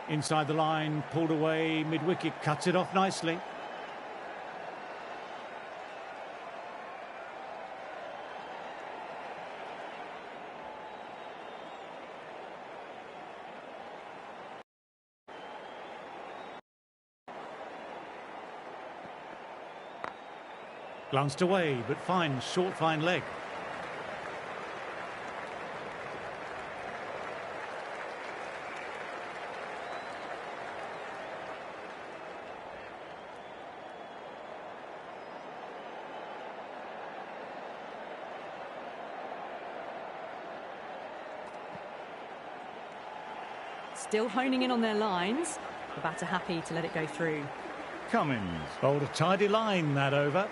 Inside the line, pulled away, mid-wicket, cuts it off nicely. Glanced away, but finds short fine leg. Still honing in on their lines. The batter happy to let it go through. Cummins bowled a tidy line that over.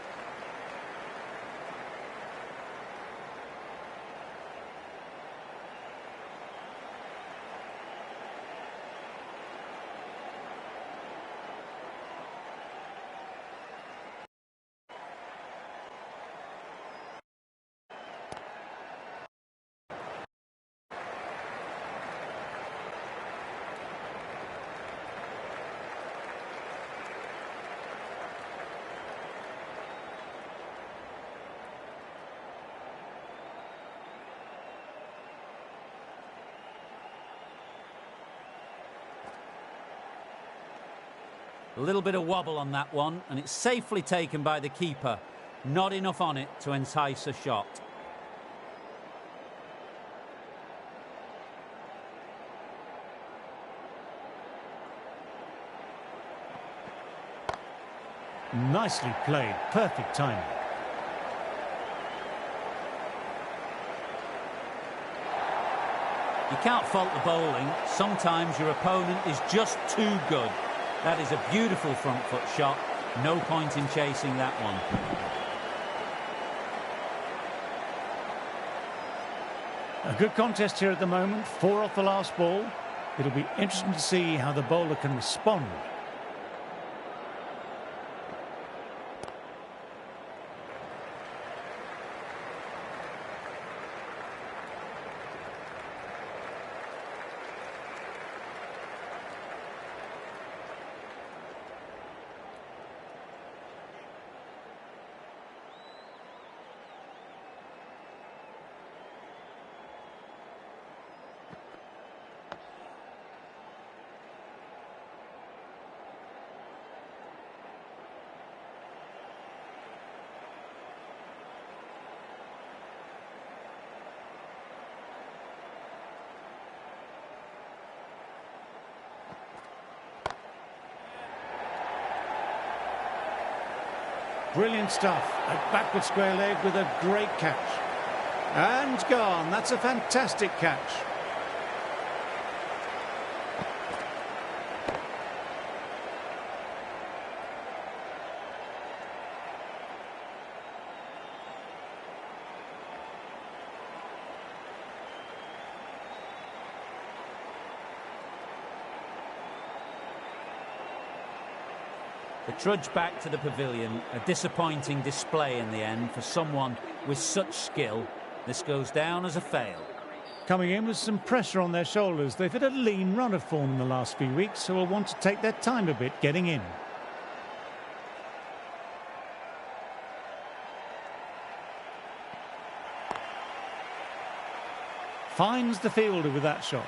A little bit of wobble on that one, and it's safely taken by the keeper. Not enough on it to entice a shot. Nicely played, perfect timing. You can't fault the bowling. Sometimes your opponent is just too good. That is a beautiful front foot shot. No point in chasing that one. A good contest here at the moment. 4 off the last ball. It'll be interesting to see how the bowler can respond. Brilliant stuff. A backward square leg with a great catch. And gone. That's a fantastic catch. The trudge back to the pavilion, a disappointing display in the end for someone with such skill. This goes down as a fail. Coming in with some pressure on their shoulders. They've had a lean run of form in the last few weeks, so will want to take their time a bit getting in. Finds the fielder with that shot.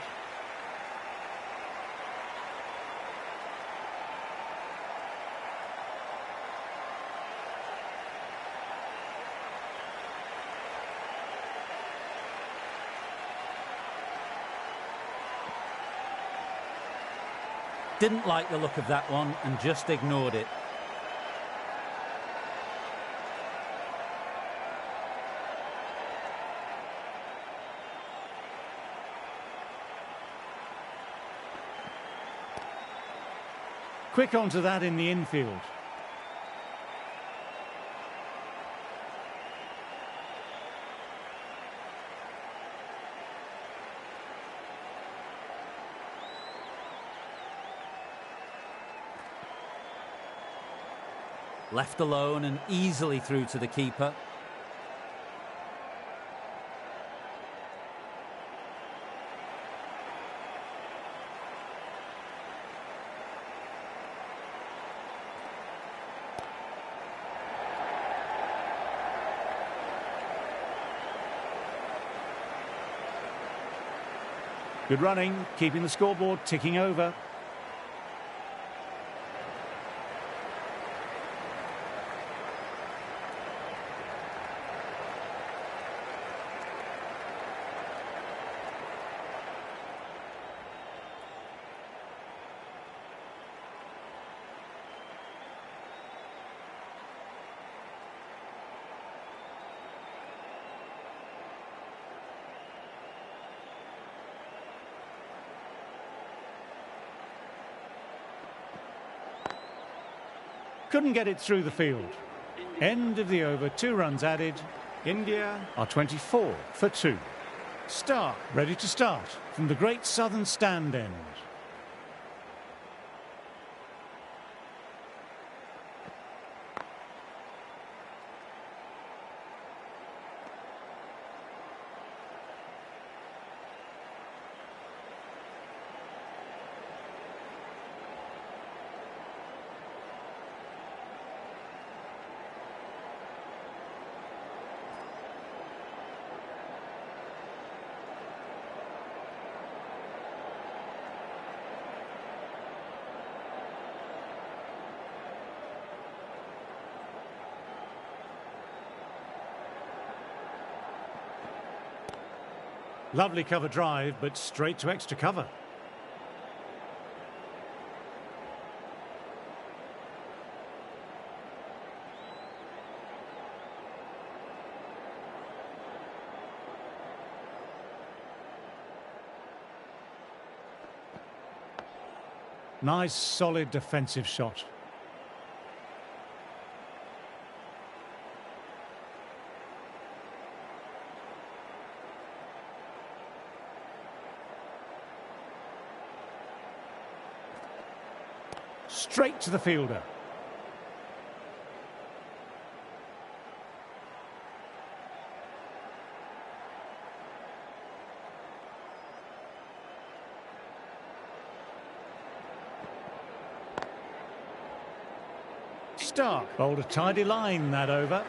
Didn't like the look of that one and just ignored it. Quick onto that in the infield. Left alone and easily through to the keeper. Good running, keeping the scoreboard ticking over. Couldn't get it through the field. End of the over, 2 runs added. India are 24 for 2. Start, ready to start from the great southern stand end. Lovely cover drive, but straight to extra cover. Nice, solid defensive shot. Straight to the fielder. Stark bowled a tidy line that over.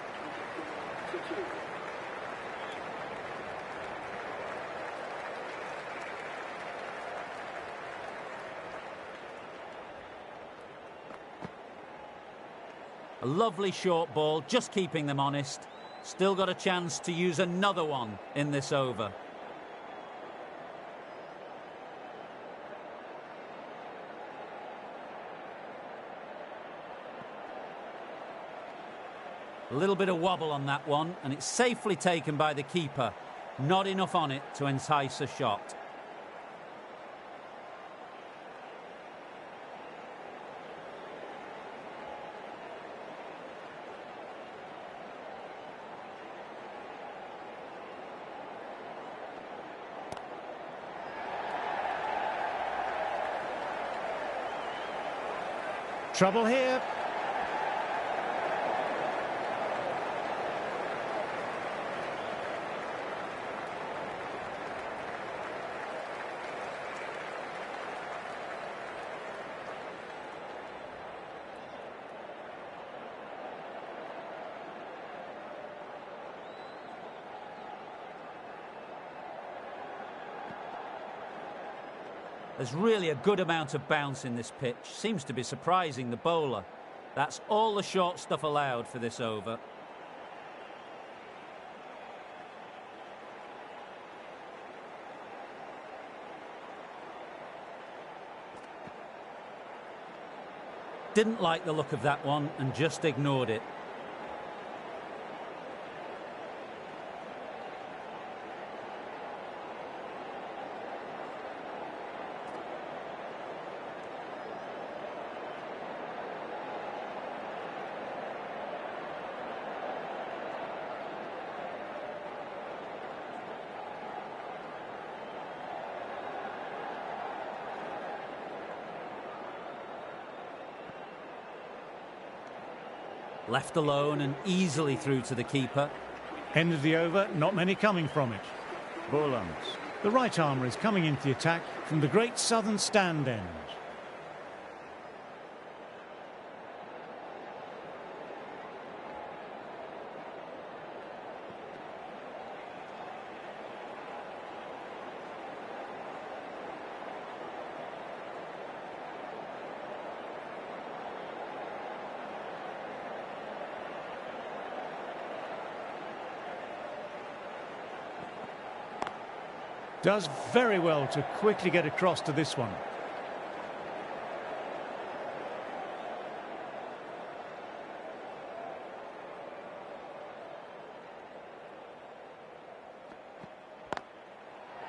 A lovely short ball, just keeping them honest. Still got a chance to use another one in this over. A little bit of wobble on that one, and it's safely taken by the keeper. Not enough on it to entice a shot. Trouble here. There's really a good amount of bounce in this pitch. Seems to be surprising the bowler. That's all the short stuff allowed for this over. Didn't like the look of that one and just ignored it. Left alone and easily through to the keeper. End of the over, not many coming from it. Bowlers. The right armour is coming into the attack from the great southern stand end. Does very well to quickly get across to this one.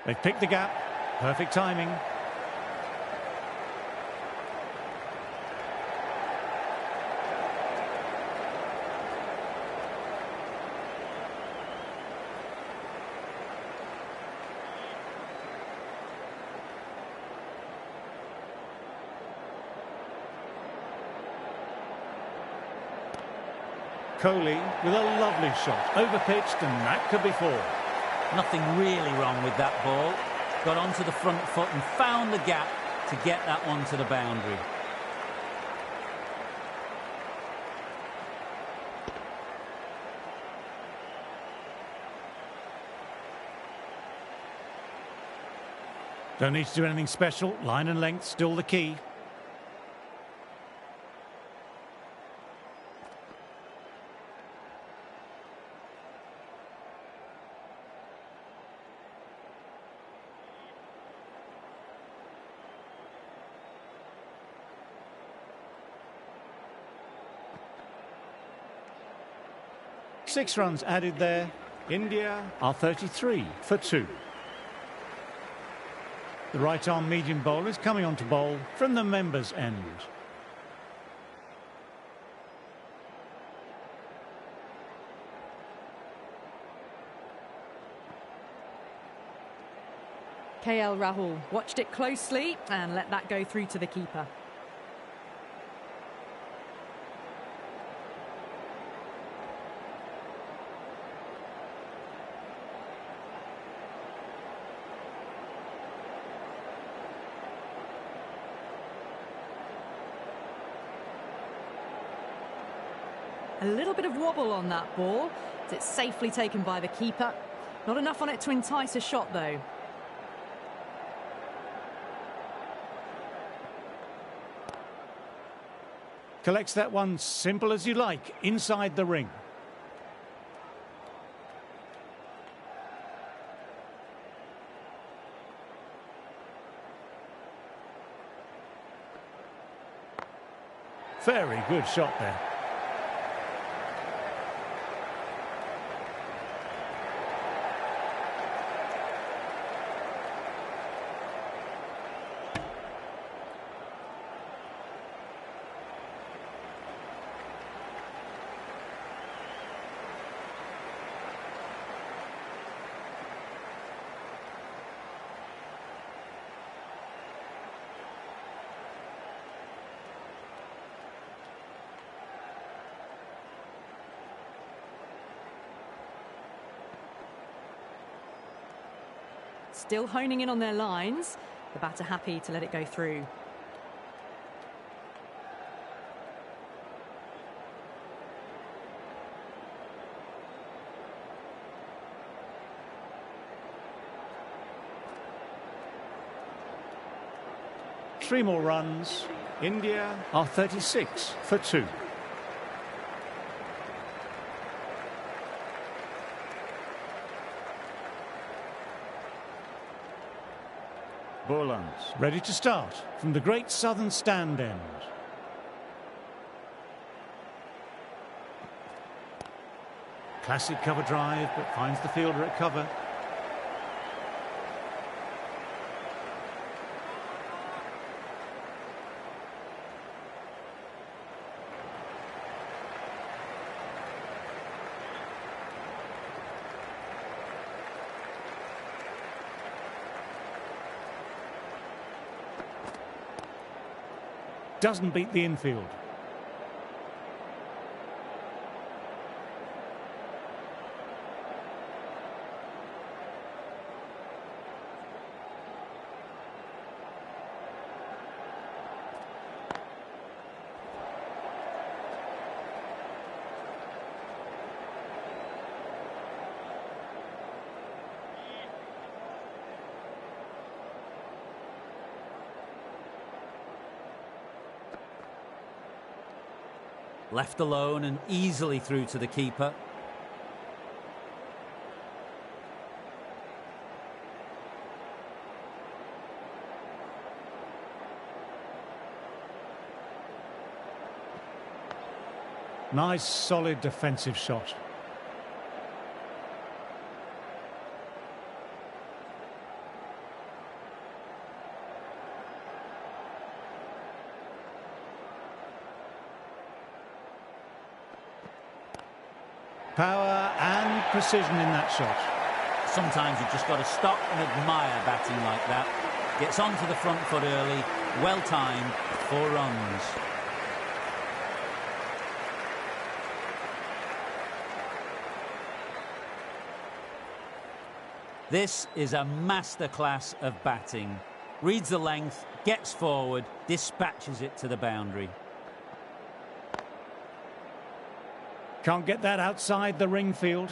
They've picked the gap. Perfect timing. Kohli with a lovely shot. Overpitched, and that could be four. Nothing really wrong with that ball. Got onto the front foot and found the gap to get that one to the boundary. Don't need to do anything special. Line and length still the key. Six runs added there. India are 33 for 2. The right-arm medium bowler is coming on to bowl from the members' end. KL Rahul watched it closely and let that go through to the keeper. A little bit of wobble on that ball. It's safely taken by the keeper. Not enough on it to entice a shot, though. Collects that one simple as you like, inside the ring. Very good shot there. Still honing in on their lines. The batter happy to let it go through. Three more runs. India are 36 for 2. Borlands ready to start from the great southern stand end. Classic cover drive, but finds the fielder at cover. Doesn't beat the infield. Left alone and easily through to the keeper. Nice, solid defensive shot. Power and precision in that shot. Sometimes you've just got to stop and admire batting like that. Gets onto the front foot early, well timed, 4 runs. This is a masterclass of batting. Reads the length, gets forward, dispatches it to the boundary. Can't get that outside the ring field.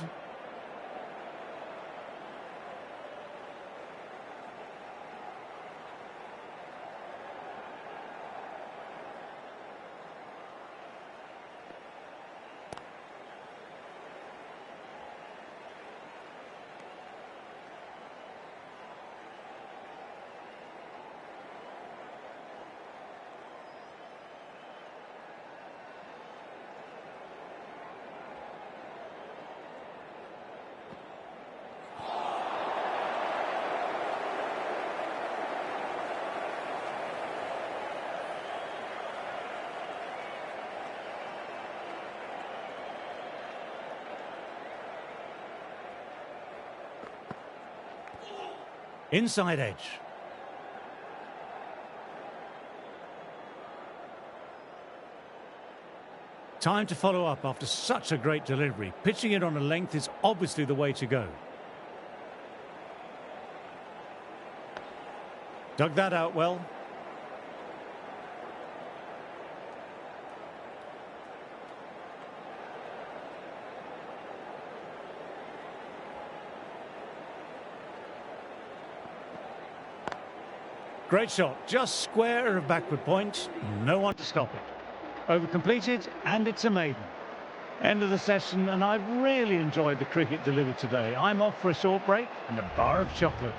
Inside edge. Time to follow up after such a great delivery. Pitching it on a length is obviously the way to go. Dug that out well. Great shot, just square of backward point, no one to stop it. Over completed, and it's a maiden. End of the session, and I've really enjoyed the cricket delivered today. I'm off for a short break and a bar of chocolate.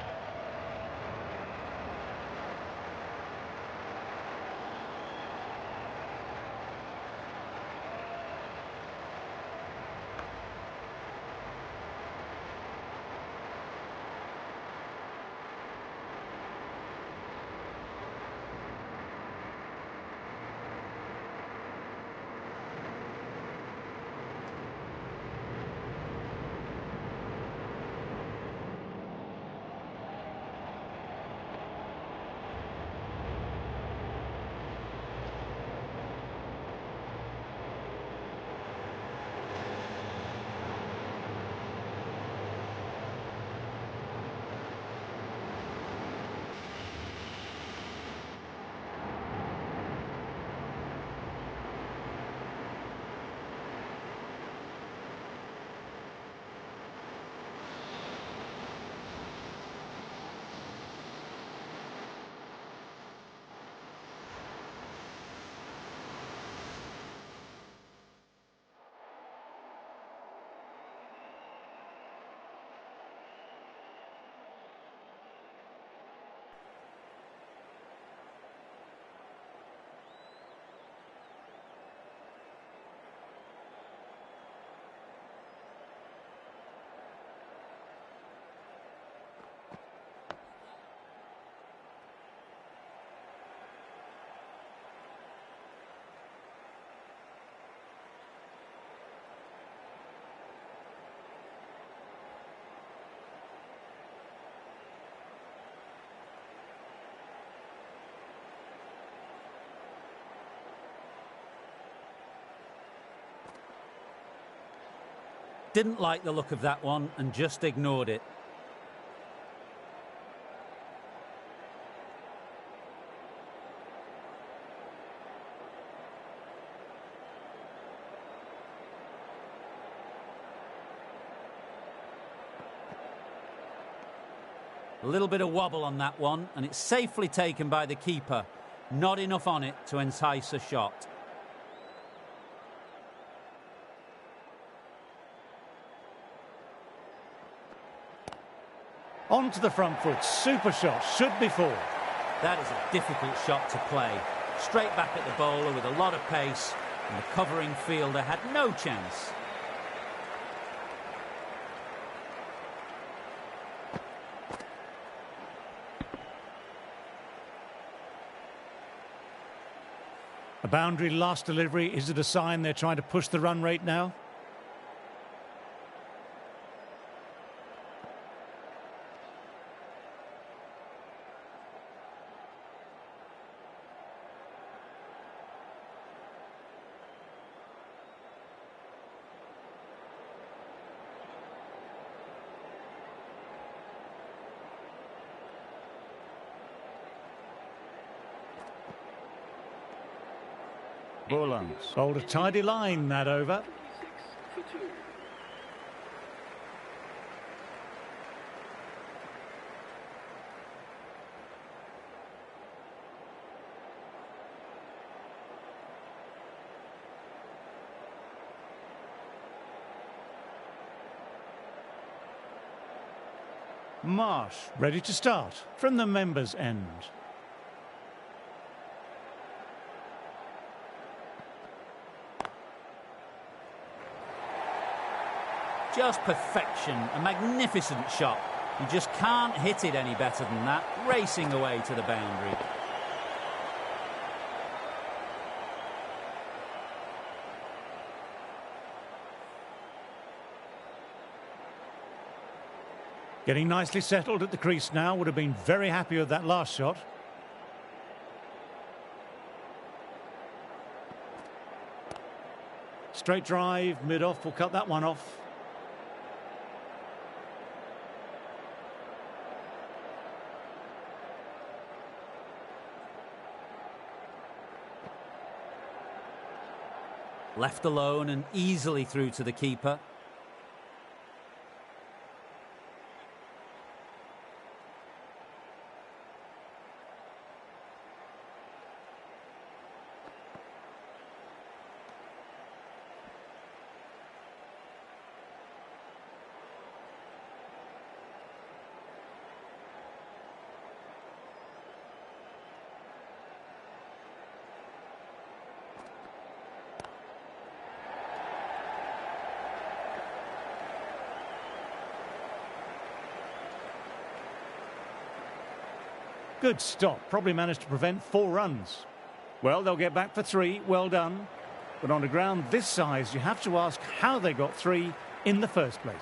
Didn't like the look of that one and just ignored it. A little bit of wobble on that one, and it's safely taken by the keeper. Not enough on it to entice a shot. On to the front foot, super shot, should be 4. That is a difficult shot to play. Straight back at the bowler with a lot of pace, And the covering fielder had no chance. A boundary last delivery. Is it a sign they're trying to push the run rate now? Borlands bowled a tidy line that over. Marsh ready to start from the members' end. Just perfection, a magnificent shot. You just can't hit it any better than that, racing away to the boundary. Getting nicely settled at the crease now, would have been very happy with that last shot. Straight drive, mid-off, will cut that one off. Left alone and easily through to the keeper. Good stop, probably managed to prevent 4 runs. Well, they'll get back for 3, well done. But on a ground this size, you have to ask how they got 3 in the first place.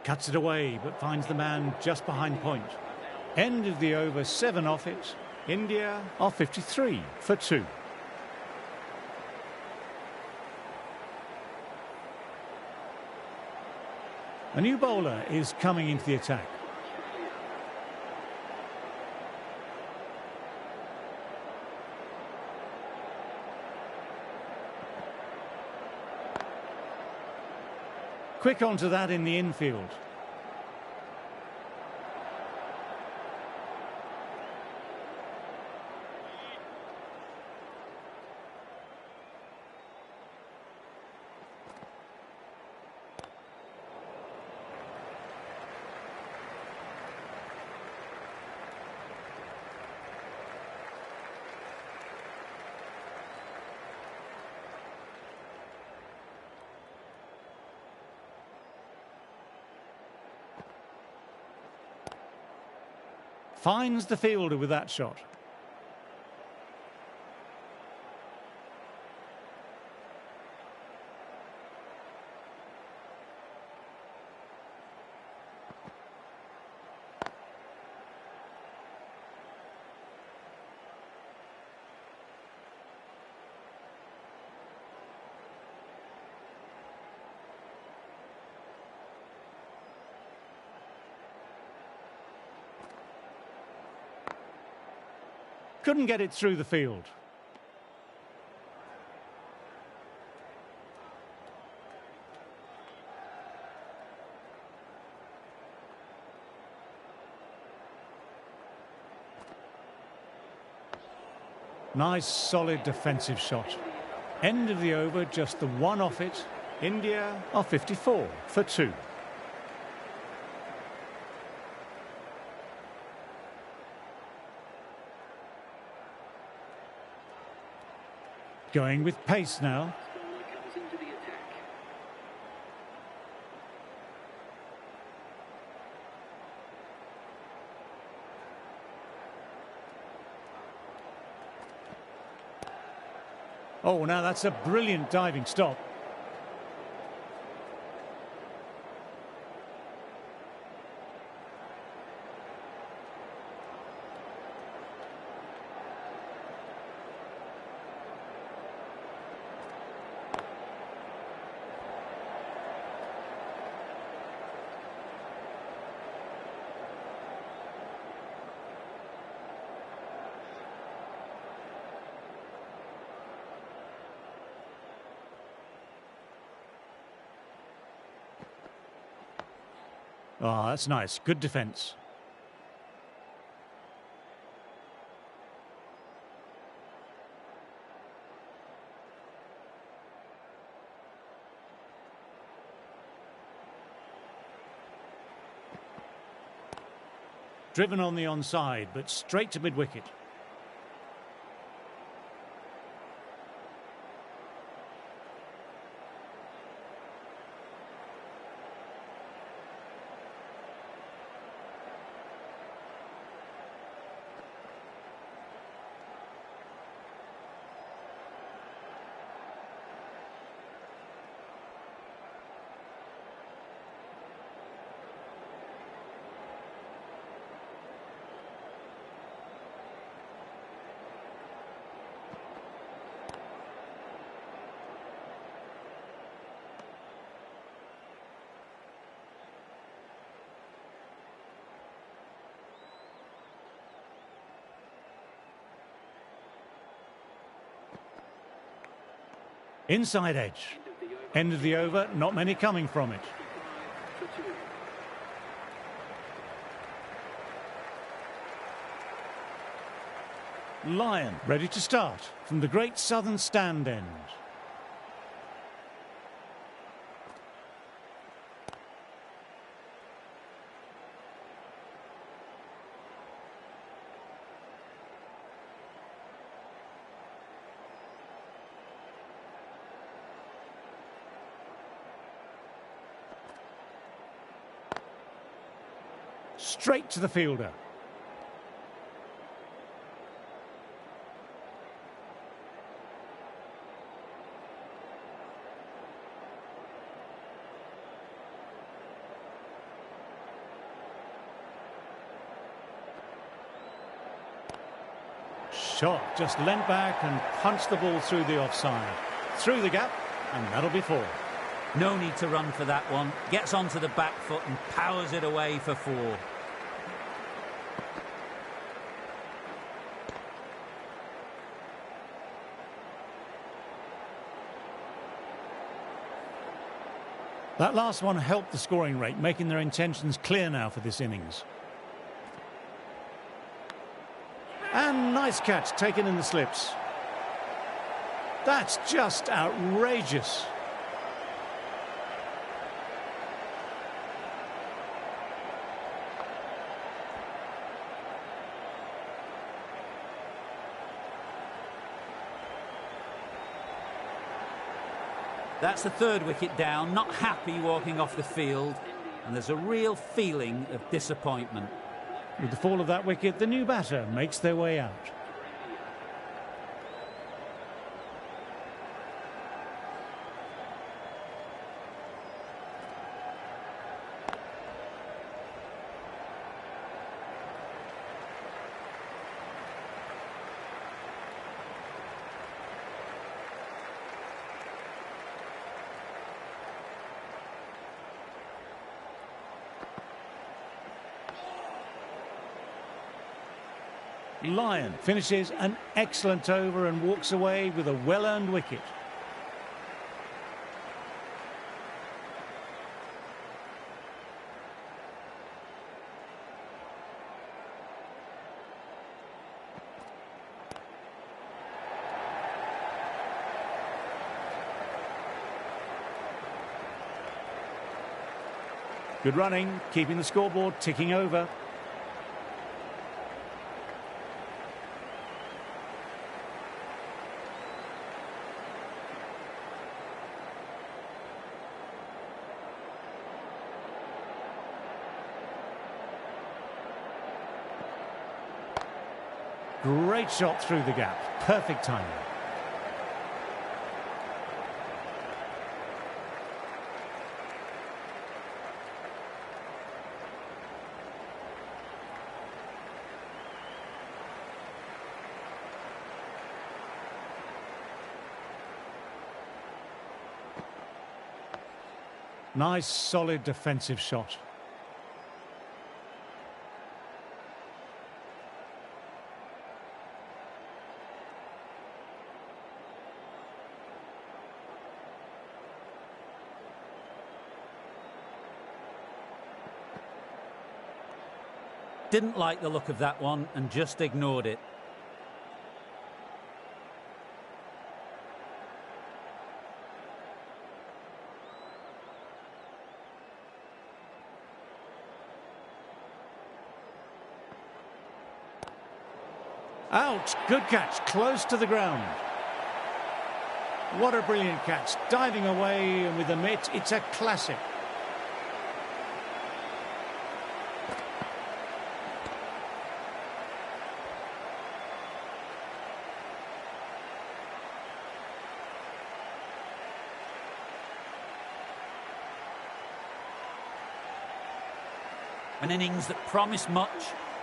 Cuts it away, but finds the man just behind point. End of the over, 7 off it. India are 53 for 2. A new bowler is coming into the attack. Quick onto that in the infield. Finds the fielder with that shot. Couldn't get it through the field. Nice, solid defensive shot. End of the over, just the 1 off it. India are 54 for 2. Going with pace now. Oh, now that's a brilliant diving stop. Oh, that's nice. Good defence. Driven on the onside, but straight to mid-wicket. Inside edge. End of the over, not many coming from it. Lyon ready to start from the great southern stand end. Straight to the fielder. Shot just leant back and punched the ball through the offside. Through the gap, and that'll be 4. No need to run for that one. Gets onto the back foot and powers it away for 4. That last one helped the scoring rate, making their intentions clear now for this innings. And nice catch taken in the slips. That's just outrageous. That's the 3rd wicket down, not happy walking off the field, and there's a real feeling of disappointment. With the fall of that wicket, the new batter makes their way out. Lyon finishes an excellent over and walks away with a well-earned wicket. Good running, keeping the scoreboard ticking over. Great shot through the gap. Perfect timing. Nice, solid defensive shot. Didn't like the look of that one and just ignored it. Out! Good catch, close to the ground. What a brilliant catch, diving away and with the mitt, it's a classic. An innings that promised much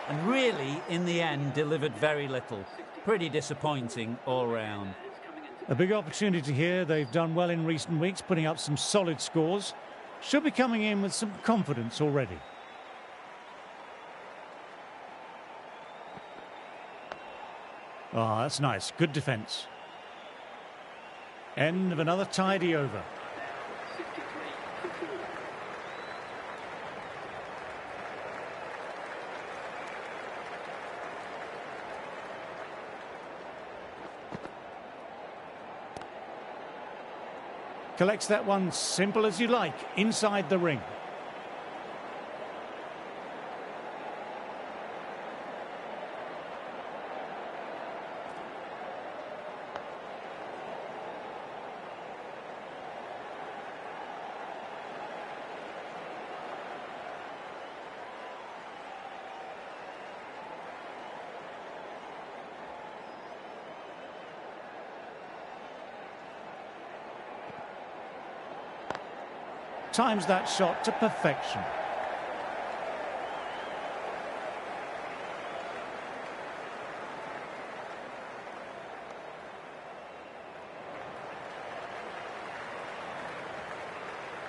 and really, in the end, delivered very little. Pretty disappointing all round. A big opportunity here. They've done well in recent weeks, putting up some solid scores. Should be coming in with some confidence already. Ah, that's nice. Good defence. End of another tidy over. Collects that one simple as you like, inside the ring. Times that shot to perfection.